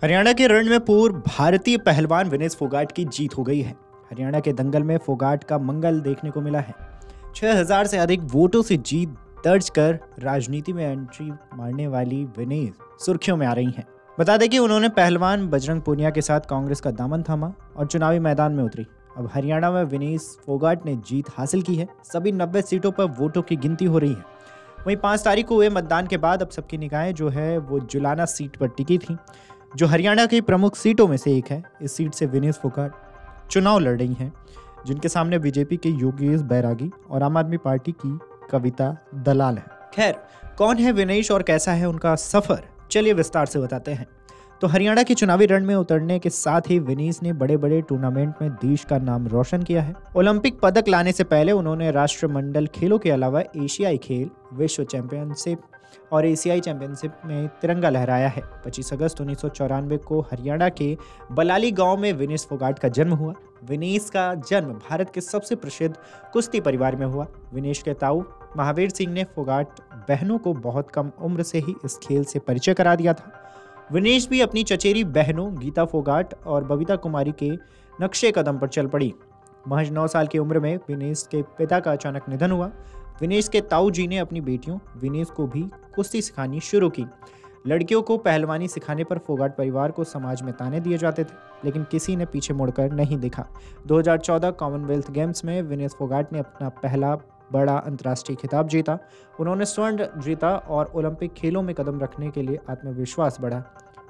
हरियाणा के रण में पूर्व भारतीय पहलवान विनेश फोगाट की जीत हो गई है। हरियाणा के दंगल में फोगाट का मंगल देखने को मिला है। 6000 से अधिक वोटों से जीत दर्ज कर राजनीति में एंट्री मारने वाली विनेश सुर्खियों में आ रही हैं। बता दें कि उन्होंने पहलवान बजरंग पूनिया के साथ कांग्रेस का दामन थामा और चुनावी मैदान में उतरी। अब हरियाणा में विनेश फोगाट ने जीत हासिल की है। सभी 90 सीटों पर वोटों की गिनती हो रही है। वहीं 5 तारीख को हुए मतदान के बाद अब सबकी निगाहें जो है वो जुलाना सीट पर टिकी थी, जो हरियाणा की प्रमुख सीटों में से एक है। इस सीट से विनेश फोगाट चुनाव लड़ रही हैं, जिनके सामने बीजेपी के योगेश बैरागी और आम आदमी पार्टी की कविता दलाल है। खैर, कौन है विनेश और कैसा है उनका सफर, चलिए विस्तार से बताते हैं। तो हरियाणा के चुनावी रण में उतरने के साथ ही विनेश ने बड़े बड़े टूर्नामेंट में देश का नाम रोशन किया है। ओलंपिक पदक लाने से पहले उन्होंने राष्ट्रमंडल खेलों के अलावा एशियाई खेल, विश्व चैंपियनशिप और एशियाई चैंपियनशिप में तिरंगा लहराया है। 25 अगस्त 1994 को हरियाणा के बलाली गांव में विनेश फोगाट का जन्म हुआ। विनेश का जन्म भारत के सबसे प्रसिद्ध कुश्ती परिवार में हुआ। विनेश के ताऊ महावीर सिंह ने फोगाट बहनों को बहुत कम उम्र से ही इस खेल से परिचय करा दिया था। विनेश भी अपनी चचेरी बहनों गीता फोगाट और बबीता कुमारी के नक्शे कदम पर चल पड़ी। महज 9 साल की उम्र में विनेश के पिता का अचानक निधन हुआ। विनेश के ताऊ जी ने अपनी बेटियों विनेश को भी कुश्ती सिखानी शुरू की। लड़कियों को पहलवानी सिखाने पर फोगाट परिवार को समाज में ताने दिए जाते थे, लेकिन किसी ने पीछे मुड़कर नहीं देखा। 2014 कॉमनवेल्थ गेम्स में विनेश फोगाट ने अपना पहला बड़ा अंतर्राष्ट्रीय खिताब जीता। उन्होंने स्वर्ण जीता और ओलंपिक खेलों में कदम रखने के लिए आत्मविश्वास बढ़ा।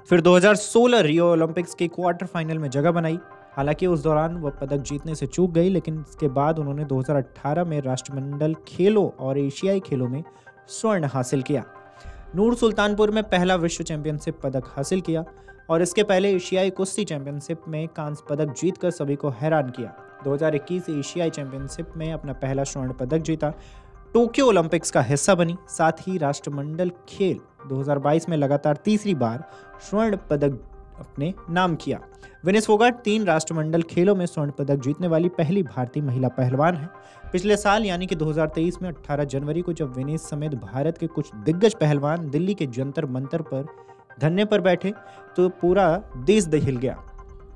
फिर 2016 रियो ओलंपिक्स के क्वार्टर फाइनल में जगह बनाई। हालांकि उस दौरान वह पदक जीतने से चूक गई, लेकिन इसके बाद उन्होंने 2018 में राष्ट्रमंडल खेलों और एशियाई खेलों में स्वर्ण हासिल किया। नूर सुल्तानपुर में पहला विश्व चैंपियनशिप पदक हासिल किया और इसके पहले एशियाई कुश्ती चैंपियनशिप में कांस्य पदक जीतकर सभी को हैरान किया। 2021 एशियाई चैंपियनशिप में अपना पहला स्वर्ण पदक जीता, टोक्यो ओलंपिक्स का हिस्सा बनी। साथ ही राष्ट्रमंडल खेल 2022 में लगातार तीसरी बार स्वर्ण पदक अपने नाम किया। विनेश फोगाट 3 राष्ट्रमंडल खेलों में स्वर्ण पदक जीतने वाली पहली भारतीय महिला पहलवान है। पिछले साल यानी कि 2023 में 18 जनवरी को जब विनेश समेत भारत के कुछ दिग्गज पहलवान दिल्ली के जंतर मंतर पर धरने पर बैठे तो पूरा देश दहिल गया।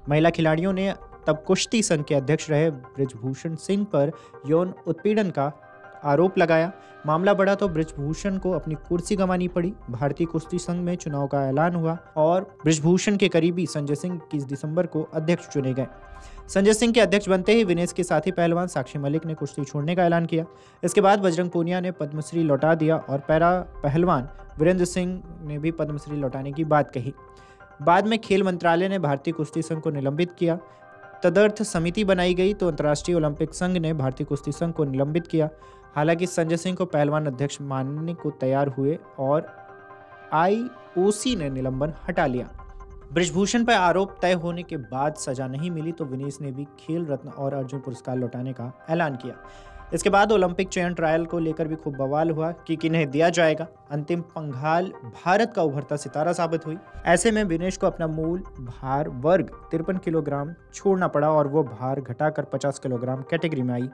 महिला खिलाड़ियों ने तब कुश्ती संघ के अध्यक्ष रहे बृजभूषण सिंह पर यौन उत्पीड़न का आरोप लगाया। मामला बढ़ा तो बृजभूषण को अपनी कुर्सी गंवानी पड़ी। भारतीय कुश्ती संघ में चुनाव का ऐलान हुआ और बृजभूषण के करीबी संजय सिंह 21 दिसंबर को अध्यक्ष चुने गए। संजय सिंह के अध्यक्ष बनते ही विनेश के साथी पहलवान साक्षी मलिक ने कुश्ती छोड़ने का ऐलान किया। इसके बाद बजरंग पूनिया ने पद्मश्री लौटा दिया और पैरा पहलवान वीरेंद्र सिंह ने भी पद्मश्री लौटाने की बात कही। बाद में खेल मंत्रालय ने भारतीय कुश्ती संघ को निलंबित किया। तदर्थ समिति बनाई गई तो अंतर्राष्ट्रीय ओलंपिक संघ ने भारतीय कुश्ती संघ को निलंबित किया। हालांकि संजय सिंह को पहलवान अध्यक्ष मानने को तैयार हुए और IOC ने निलंबन हटा लिया। बृजभूषण पर आरोप तय होने के बाद सजा नहीं मिली तो विनेश ने भी खेल रत्न और अर्जुन पुरस्कार लौटाने का ऐलान किया। इसके बाद ओलंपिक चयन ट्रायल को लेकर भी खूब बवाल हुआ कि किन्हें दिया जाएगा। अंतिम पंघाल भारत का उभरता सितारा साबित हुई। ऐसे में विनेश को अपना मूल भार वर्ग 53 किलोग्राम छोड़ना पड़ा और वो भार घटाकर 50 किलोग्राम कैटेगरी में आई।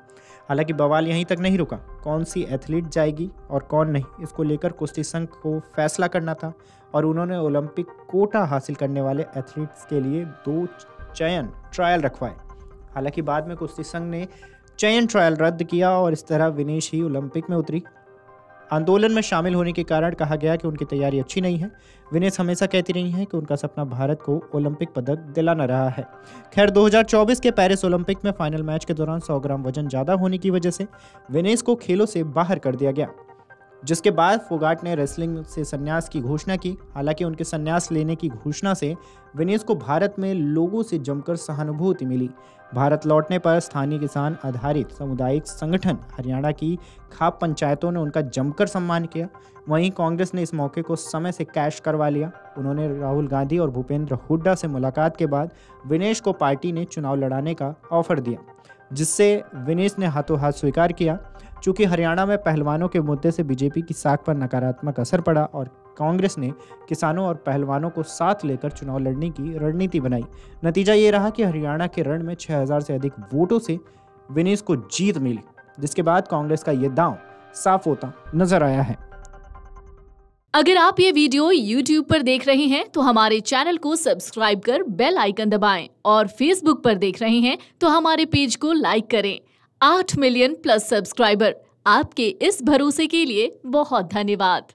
हालांकि बवाल यहीं तक नहीं रुका। कौन सी एथलीट जाएगी और कौन नहीं, इसको लेकर कुश्ती संघ को फैसला करना था और उन्होंने ओलंपिक कोटा हासिल करने वाले एथलीट्स के लिए 2 चयन ट्रायल रखवाए। हालांकि बाद में कुश्ती संघ ने चयन ट्रायल रद्द किया और इस तरह विनेश ही ओलंपिक में उतरी। आंदोलन में शामिल होने के कारण कहा गया कि उनकी तैयारी अच्छी नहीं है। विनेश हमेशा कहती रही हैं कि उनका सपना भारत को ओलंपिक पदक दिलाना रहा है। खैर, 2024 के पेरिस ओलंपिक में फाइनल मैच के दौरान 100 ग्राम वजन ज़्यादा होने की वजह से विनेश को खेलों से बाहर कर दिया गया, जिसके बाद फोगाट ने रेसलिंग से संन्यास की घोषणा की। हालांकि उनके संन्यास लेने की घोषणा से विनेश को भारत में लोगों से जमकर सहानुभूति मिली। भारत लौटने पर स्थानीय किसान आधारित सामुदायिक संगठन हरियाणा की खाप पंचायतों ने उनका जमकर सम्मान किया। वहीं कांग्रेस ने इस मौके को समय से कैश करवा लिया। उन्होंने राहुल गांधी और भूपेंद्र हुड्डा से मुलाकात के बाद विनेश को पार्टी ने चुनाव लड़ाने का ऑफर दिया, जिससे विनेश ने हाथों हाथ स्वीकार किया। चूंकि हरियाणा में पहलवानों के मुद्दे से बीजेपी की साख पर नकारात्मक असर पड़ा और कांग्रेस ने किसानों और पहलवानों को साथ लेकर चुनाव लड़ने की रणनीति बनाई। नतीजा ये रहा कि हरियाणा के रण में 6000 से अधिक वोटों से विनेश को जीत मिली, जिसके बाद कांग्रेस का ये दांव साफ होता नजर आया है। अगर आप ये वीडियो YouTube पर देख रहे हैं तो हमारे चैनल को सब्सक्राइब कर बेल आइकन दबाएं और Facebook पर देख रहे हैं तो हमारे पेज को लाइक करें। 8 मिलियन प्लस सब्सक्राइबर, आपके इस भरोसे के लिए बहुत धन्यवाद।